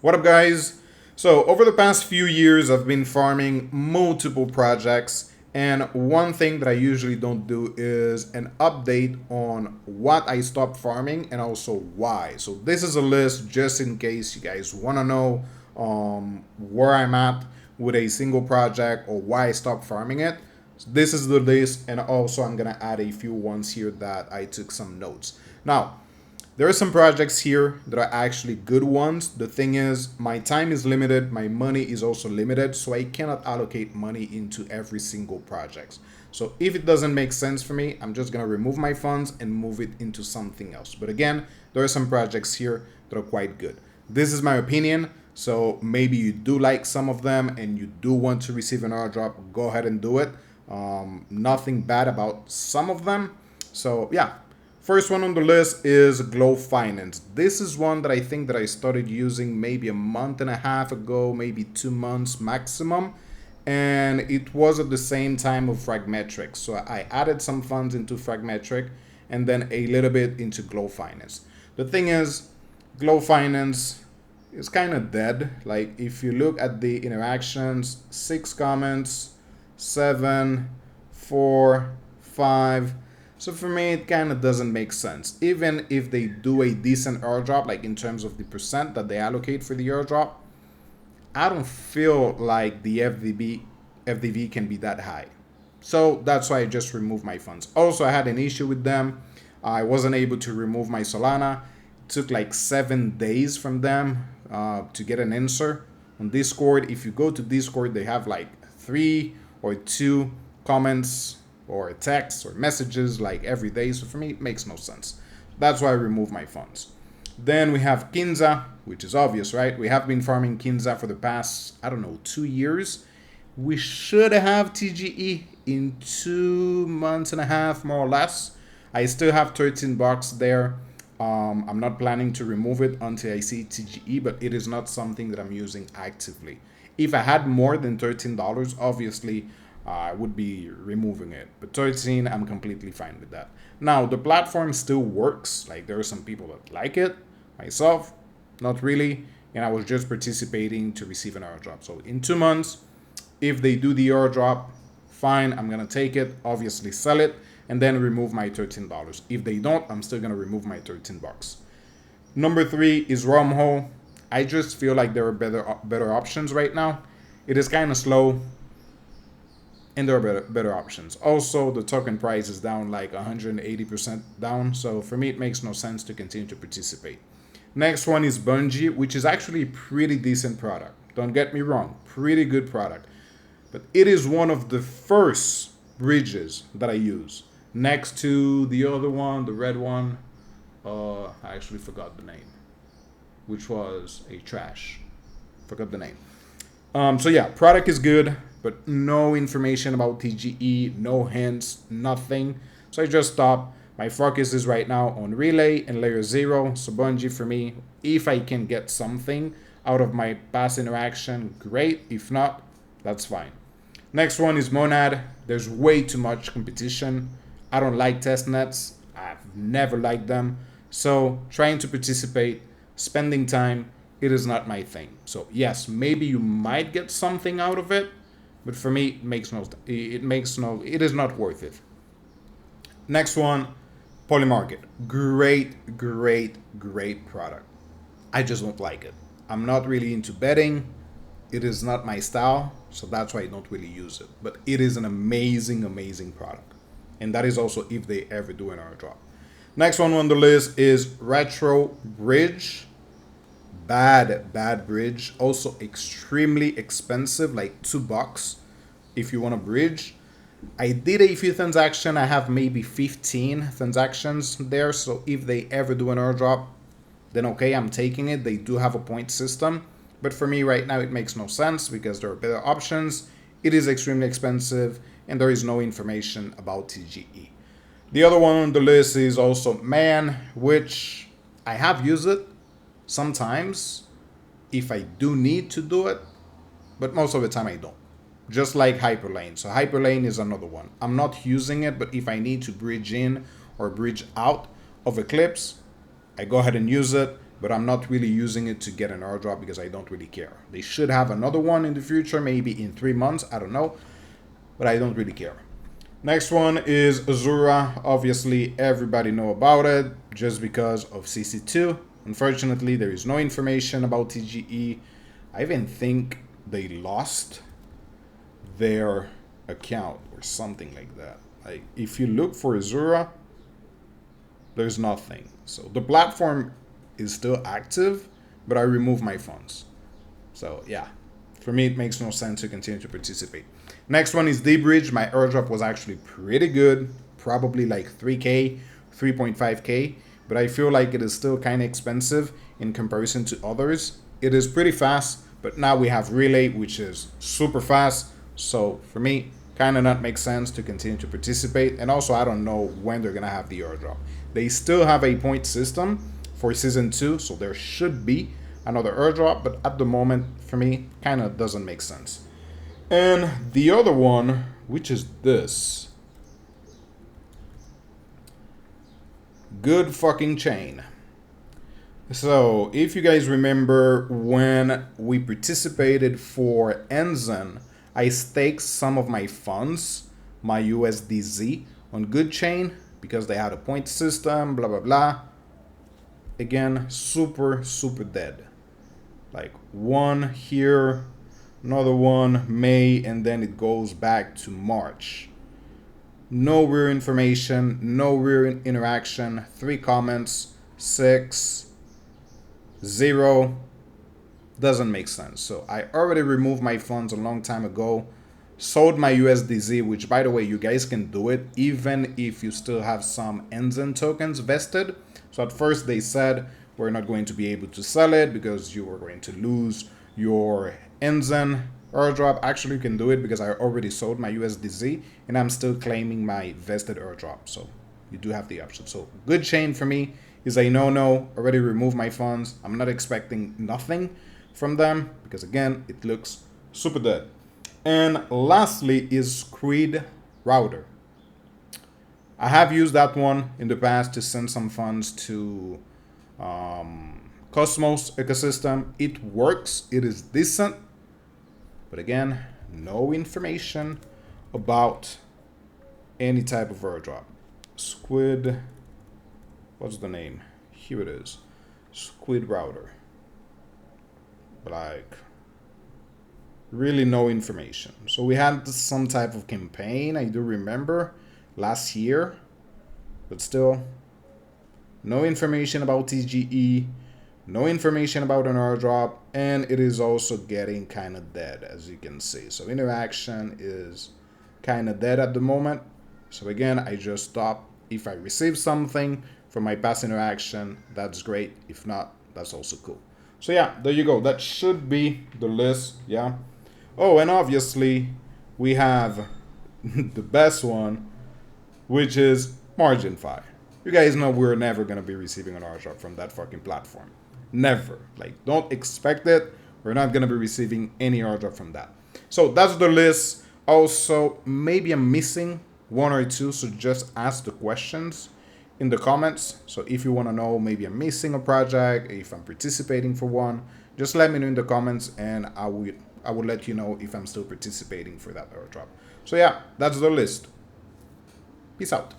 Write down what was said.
What up, guys? So, over the past few years, I've been farming multiple projects, and one thing that I usually don't do is an update on what I stopped farming and also why. So, this is a list just in case you guys want to know where I'm at with a single project or why I stopped farming it. So this is the list, and also I'm gonna add a few ones here that I took some notes. Now, there are some projects here that are actually good ones. The thing is, my time is limited, my money is also limited, so I cannot allocate money into every single project. So if it doesn't make sense for me, I'm just gonna remove my funds and move it into something else. But again, there are some projects here that are quite good. This is my opinion, so maybe you do like some of them and you do want to receive an airdrop, go ahead and do it. Nothing bad about some of them. So yeah, first one on the list is Glow Finance. This is one that I think that I started using maybe a month and a half ago, maybe 2 months maximum. And it was at the same time of Fragmetric. So I added some funds into Fragmetric and then a little bit into Glow Finance. The thing is, Glow Finance is kind of dead. Like if you look at the interactions, 6 comments, 7, 4, 5. So for me, it kind of doesn't make sense. Even if they do a decent airdrop, like in terms of the percent that they allocate for the airdrop, I don't feel like the FDV can be that high. So that's why I just removed my funds. Also, I had an issue with them. I wasn't able to remove my Solana. It took like 7 days from them to get an answer on Discord. If you go to Discord, they have like 3 or 2 comments or texts or messages like every day. So for me, it makes no sense. That's why I remove my funds. Then we have Kinza, which is obvious, right? We have been farming Kinza for the past, I don't know, 2 years. We should have TGE in 2 months and a half, more or less. I still have 13 bucks there. I'm not planning to remove it until I see TGE, but it is not something that I'm using actively. If I had more than $13, obviously I would be removing it. But 13, I'm completely fine with that. Now, the platform still works. Like, there are some people that like it. Myself, not really. And I was just participating to receive an airdrop. So in 2 months, if they do the airdrop, fine, I'm going to take it, obviously sell it, and then remove my $13. If they don't, I'm still going to remove my 13 bucks. Number 3 is Rumhole. I just feel like there are better options right now. It is kind of slow, and there are better options. Also, the token price is down like 180% down, so for me it makes no sense to continue to participate. Next one is Bungie, which is actually a pretty decent product. Don't get me wrong, pretty good product. But it is one of the first bridges that I use. Next to the other one, the red one, I actually forgot the name, which was a trash. Forgot the name. So yeah, product is good, but no information about TGE, no hints, nothing. So I just stopped. My focus is right now on Relay and Layer 0. So Bungie for me, if I can get something out of my past interaction, great. If not, that's fine. Next one is Monad. There's way too much competition. I don't like test nets. I've never liked them. So trying to participate, spending time, it is not my thing. So yes, maybe you might get something out of it, but for me, it is not worth it. Next one, Polymarket. Great product. I just don't like it. I'm not really into betting. It is not my style, so that's why I don't really use it. But it is an amazing product. And that is also if they ever do an airdrop. Next one on the list is Retro Bridge. Bad bridge. Also extremely expensive, like $2 if you want a bridge. I did a few transactions. I have maybe 15 transactions there. So if they ever do an airdrop, then okay, I'm taking it. They do have a point system. But for me right now, it makes no sense because there are better options. It is extremely expensive and there is no information about TGE. The other one on the list is also Man, which I have used it sometimes if I do need to do it, but most of the time I don't. Just like Hyperlane. So Hyperlane is another one. I'm not using it, but if I need to bridge in or bridge out of Eclipse, I go ahead and use it. but I'm not really using it to get an airdrop because I don't really care. They should have another one in the future, maybe in 3 months, I don't know, but I don't really care. Next one is Azura. Obviously, everybody know about it just because of CC2. Unfortunately, there is no information about TGE. I even think they lost their account or something like that. Like, if you look for Azura, there's nothing. So the platform is still active, but I remove my funds. So yeah, for me, it makes no sense to continue to participate. Next one is D-Bridge. My airdrop was actually pretty good, probably like 3K, 3.5K, but I feel like it is still kind of expensive in comparison to others. It is pretty fast, but now we have Relay, which is super fast. So for me, kind of not makes sense to continue to participate. And also, I don't know when they're going to have the airdrop. They still have a point system for season 2, so there should be another airdrop, but at the moment, for me, kind of doesn't make sense. And the other one, which is this. Good fucking chain. So, if you guys remember when we participated for Enzen, I staked some of my funds, my USDZ, on Good Chain because they had a point system, blah, blah, blah. Again, super, super dead. Like one here, another one May, and then it goes back to March. No real information, no real interaction. 3 comments, 6, 0. Doesn't make sense. So I already removed my funds a long time ago. Sold my USDZ, which by the way, you guys can do it even if you still have some Enzen tokens vested. So at first they said we're not going to be able to sell it because you were going to lose your Enzen airdrop. Actually, you can do it because I already sold my USDZ and I'm still claiming my vested airdrop. So you do have the option. So Good Chain for me is a no-no. Already removed my funds. I'm not expecting nothing from them because again, it looks super dead. And lastly is Squid Router. I have used that one in the past to send some funds to Cosmos ecosystem. It works, it is decent, but again, no information about any type of airdrop. Squid, what's the name? Here it is, Squid Router. Like, really no information. So we had some type of campaign, I do remember, last year, but still no information about TGE, no information about an airdrop, and it is also getting kind of dead, as you can see. So interaction is kind of dead at the moment. So again, I just stop. If I receive something from my past interaction, that's great. If not, that's also cool. So yeah, there you go. That should be the list, yeah. Oh, and obviously we have the best one, which is Margin Fi. You guys know we're never going to be receiving an airdrop from that fucking platform. Never. Like, don't expect it. We're not going to be receiving any airdrop from that. So that's the list. Also, maybe I'm missing 1 or 2, so just ask the questions in the comments. So if you want to know, maybe I'm missing a project, if I'm participating for one, just let me know in the comments and I will let you know if I'm still participating for that airdrop. So yeah, that's the list. Peace out.